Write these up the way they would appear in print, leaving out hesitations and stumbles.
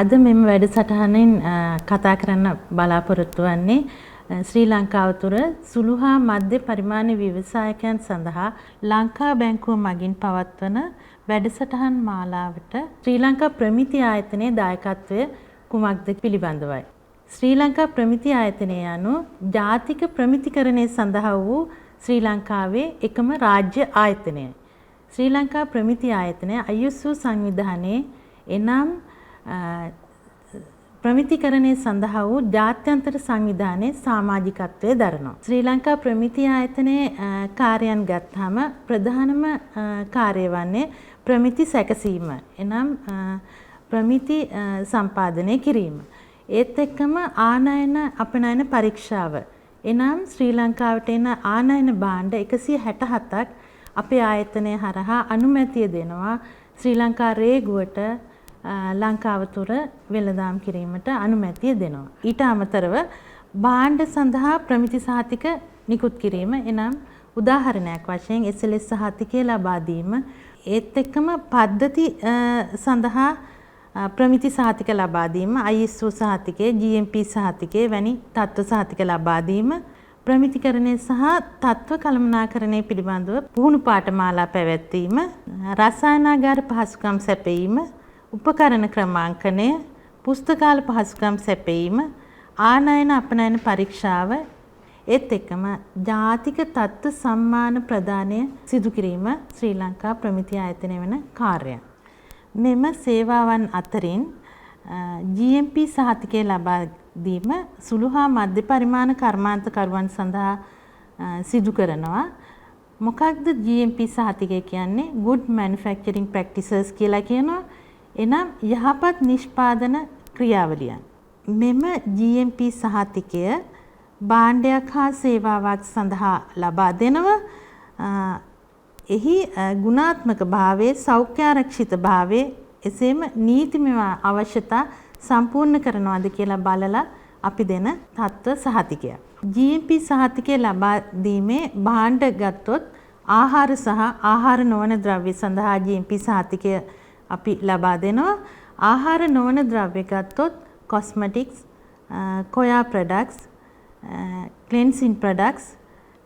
අද මෙම වැඩසටහනෙන් කතා කරන්න බලාපොරොත්තු වන්නේ ශ්‍රී ලංකාව තුළ සුළු හා මධ්‍ය පරිමාණ ව්‍යවසායකයන් සඳහා ලංකා බැංකුව මගින් පවත්වන වැඩසටහන් මාලාවට ශ්‍රී ලංකා ප්‍රමිති ආයතනයේ දායකත්වය කුමක්ද පිළිබඳවයි. ශ්‍රී ලංකා ප්‍රමිති ආයතනය යනු ජාතික ප්‍රමිතිකරණය සඳහා වූ ශ්‍රී ලංකාවේ එකම රාජ්‍ය ආයතනයයි. ශ්‍රී ලංකා ප්‍රමිති ආයතනය ISO සංවිධානයේ එනම් ප්‍රමිතිකරණය සඳහා වූ ජාත්‍යන්තර සංවිධානයේ සමාජිකත්වයේ දරනවා. ශ්‍රී ලංකා ප්‍රමිති ආයතනයේ කාර්යයන් ගත්තාම ප්‍රධානම කාර්යය වන්නේ ප්‍රමිති සැකසීම. එනම් ප්‍රමිති සම්පාදනය කිරීම. ඒත් එක්කම ආනයන අපනයන පරීක්ෂාව. එනම් ශ්‍රී ලංකාවට එන ආනයන භාණ්ඩ 167ක් අපේ ආයතනය හරහා අනුමැතිය දෙනවා ශ්‍රී ලංකා රේගුවට ලංකාව තුර වෙළඳාම් කිරීමට අනුමැතිය දෙනවා. ඊට අමතරව භාණ්ඩ සඳහා ප්‍රමිති සහතික නිකුත් කිරීම එනම් උදාහරණයක් වශයෙන් SLS සහතිකය ලබා දීම ඒත් එක්කම පද්ධති සඳහා ප්‍රමිති සහතික ලබා දීම ISO සහතිකය GMP සහතිකය වැනි තත්ත්ව සහතික ලබා දීම ප්‍රමිතිකරණය සහ තත්ත්ව කළමනාකරණය පිළිබඳව පුහුණු පාඨමාලා පැවැත්වීම රසායනාගාර පහසුකම් සැපයීම උපකරණ ක්‍රමාංකනය පුස්තකාල පහසුකම් සැපයීම ආනයන අපනයන පරීක්ෂාව ඒත් එක්කම ජාතික තත්ත්ව සම්මාන ප්‍රදානය සිදු කිරීම ශ්‍රී ලංකා ප්‍රමිති ආයතනය වන කාර්යයක්. මෙම සේවාවන් අතරින් GMP සහතිකය ලබා දීම සුළු හා මධ්‍ය පරිමාණ කර්මාන්තකරුවන් සඳහා සිදු කරනවා. මොකක්ද GMP සහතිකය කියන්නේ? Good Manufacturing Practices කියලා කියනවා. එනම් යහපත් නිෂ්පාදන ක්‍රියාවලියන්. මෙම GMP සහතිකය භාණ්ඩයක් හා සේවාවක් සඳහා ලබා දෙනවා. එහි ගුණාත්මක භාවයේ සෞඛ්‍යාරක්ෂිත භාවයේ එසේම නීතිමය අවශ්‍යතා සම්පූර්ණ කරනවාද කියලා බලලා අපි දෙන තත්ත්ව සහතිකය. GMP සහතිකය ලබා දීමේ භාණ්ඩ ගත්තොත් ආහාර සහ ආහාර නොවන ද්‍රව්‍ය සඳහා GMP සහතිකය අපි ලබා දෙනවා. ආහාර නොවන ද්‍රව්‍ය ගත්තොත් cosmetics, කොයා products, ක්ලෙන්සින් products,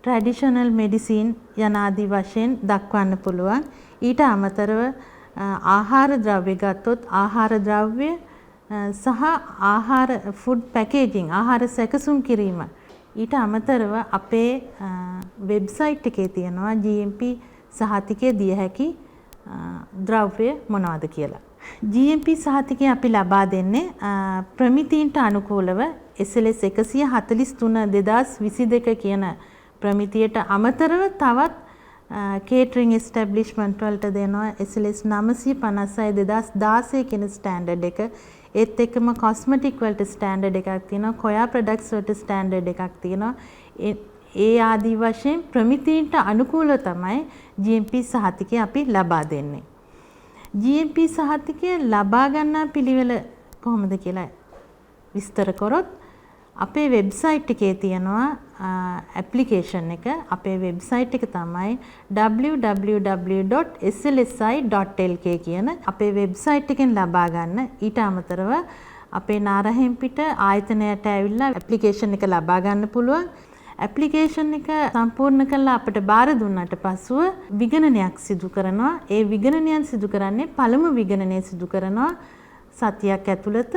traditional medicine යන ආදී වශයෙන් දක්වන්න පුළුවන්. ඊට අමතරව ආහාර ද්‍රව්‍ය ගත්තොත් ආහාර ද්‍රව්‍ය සහ ආහාර ෆුඩ් පැකේජිං ආහාර සැකසුම් කිරීම. ඊට අමතරව අපේ වෙබ්සයිට් එකේ තියෙනවා GMP සහතිකය දිය හැකි ද්‍රව්‍ය මොනවද කියලා. GMP සහතිකය අපි ලබා දෙන්නේ ප්‍රමිතීන්ට අනුකූලව SLS 143 2022 කියන ප්‍රමිතියට අමතරව තවත් කේටරින් එස්ටැබ්ලිෂ්මන්ට් වලට දෙනවා SLS 956 2016 කියන ස්ටෑන්ඩඩ් එක. ඒත් එක්කම කොස්මටික් වලට ස්ටෑන්ඩඩ් එකක් තියෙනවා. කොයා ප්‍රොඩක්ට්ස් වලට ස්ටෑන්ඩඩ් එකක් තියෙනවා. ඒ ආදී වශයෙන් ප්‍රමිතීන්ට අනුකූලව තමයි GMP සහතිකය අපි ලබා දෙන්නේ. GMP සහතිකය ලබා ගන්නා පිළිවෙල කොහොමද කියලා විස්තර කරොත් අපේ වෙබ්සයිට් එකේ තියෙනවා ඇප්ලිකේෂන් එක. අපේ වෙබ්සයිට් එක තමයි www.slsi.lk කියන අපේ වෙබ්සයිට් එකෙන් ලබා ගන්න. ඊට අමතරව අපේ නාරහෙම්පිට ආයතනයට ඇවිල්ලා ඇප්ලිකේෂන් එක ලබා ගන්න පුළුවන්. ඇප්ලිකේෂන් එක සම්පූර්ණ කරලා අපිට බාර දුන්නාට පසුව විගණනයක් සිදු කරනවා. ඒ විගණනයන් සිදු කරන්නේ පළමු විගණනය සිදු කරනවා සතියක් ඇතුළත.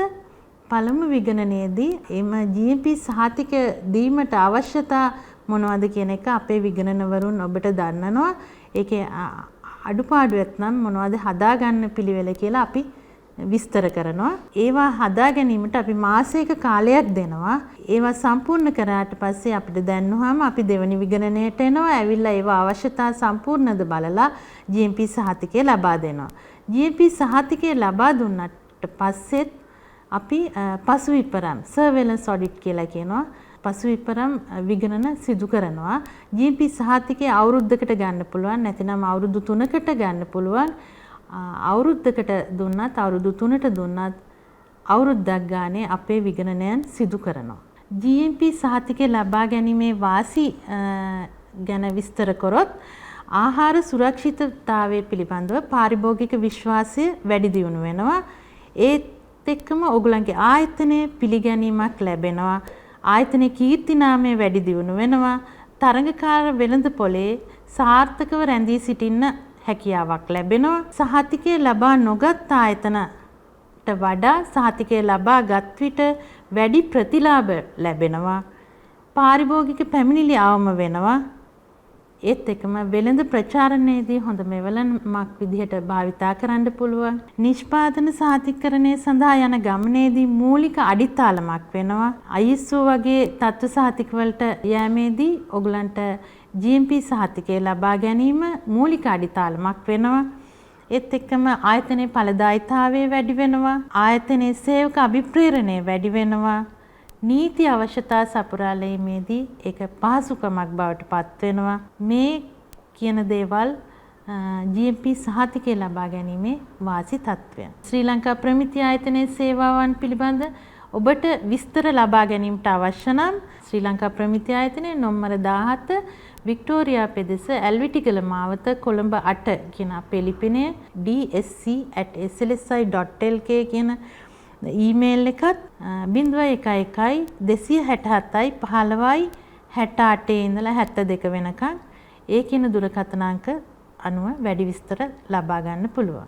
පළමු විගණනයේදී එම GMP සහතික දීමට අවශ්‍යතා මොනවද කියන එක අපේ විගණනවරුන් ඔබට දන්නනවා. ඒකේ අඩුපාඩුවක් නම් මොනවද හදාගන්න පිළිවෙල කියලා අපි විස්තර කරනවා. ඒවා හදා ගැනීමට අපි මාසයක කාලයක් දෙනවා. ඒවා සම්පූර්ණ කරාට පස්සේ අපිට දැන්නුවාම අපි දෙවෙනි විගණනයට එනවා. ඇවිල්ලා ඒවා අවශ්‍යතා සම්පූර්ණද බලලා GMP සහතිකය ලබා දෙනවා. GMP සහතිකය ලබා දුන්නට පස්සෙත් අපි පසු විපරම් සර්වෙලන්ස් ඔඩිට් කියලා කියනවා. පසු විපරම් විගණන සිදු කරනවා. GMP සහතිකය අවුරුද්දකට ගන්න පුළුවන්. නැතිනම් අවුරුදු 3කට ගන්න පුළුවන්. අවුරුද්දකට දුන්නත් අවුරුදු 3ට දුන්නත් අවුරුද්දක් ගානේ අපේ විගණනයන් සිදු කරනවා. GMP සහතිකය ලබා ගැනීමේ වාසි ගැන විස්තර කරොත් ආහාර සුරක්ෂිතතාවය පිළිබඳව පාරිභෝගික විශ්වාසය වැඩි දියුණු වෙනවා. ඒත් එක්කම ඔයගලන්ගේ ආයතනයේ පිළිගැනීමක් ලැබෙනවා. ආයතනයේ කීර්තිනාමය වැඩි දියුණු වෙනවා. තරඟකාර වෙළඳපොලේ සාර්ථකව රැඳී සිටින්න හැකියාවක් ලැබෙනවා. සහතිකය ලබා නොගත් ආයතනට වඩා සහතිකය ලබා ගත් විට වැඩි ප්‍රතිලාභ ලැබෙනවා. පාරිභෝගික පැමිණිලි අවම වෙනවා. ඒත් එකම වෙළඳ ප්‍රචාරණයේදී හොඳ මෙවලමක් විදිහට භාවිතා කරන්න පුළුවන්. නිෂ්පාදන සාතිකරණය සඳහා යන ගමනේදී මූලික අඩිතාලමක් වෙනවා. ISO වගේ තත්ත්ව සහතික වලට යෑමේදී ඔයගලන්ට GMP සහතිකය ලබා ගැනීම මූලික අඩිතාලමක් වෙනවා. ඒත් එක්කම ආයතනයේ ඵලදායීතාවය වැඩි වෙනවා. ආයතනයේ සේවක අභිප්‍රේරණය වැඩි වෙනවා. නීති අවශ්‍යතා සපුරාලීමේදී ඒක පහසුකමක් බවට පත් වෙනවා. මේ කියන දේවල් GMP සහතිකය ලබා ගැනීමේ වාසි තත්ත්වයන්. ශ්‍රී ලංකා ප්‍රමිති ආයතනයේ සේවාවන් පිළිබඳ ඔබට විස්තර ලබා ගැනීමට අවශ්‍ය නම් ශ්‍රී ලංකා ප්‍රමිති ආයතනයේ නොම්බර 17 වික්ටෝරියා පෙදෙස ඇල්විටිගල මාවත කොළඹ 8 කියන අපේ ලිපිනය dsc@slsi.lk කියන ඊමේල් එකත් 011 267යි 15යි 68 ඉඳලා 72 වෙනකන් ඒ කියන දුරකථන අංක අනුව වැඩි විස්තර ලබා ගන්න පුළුවන්.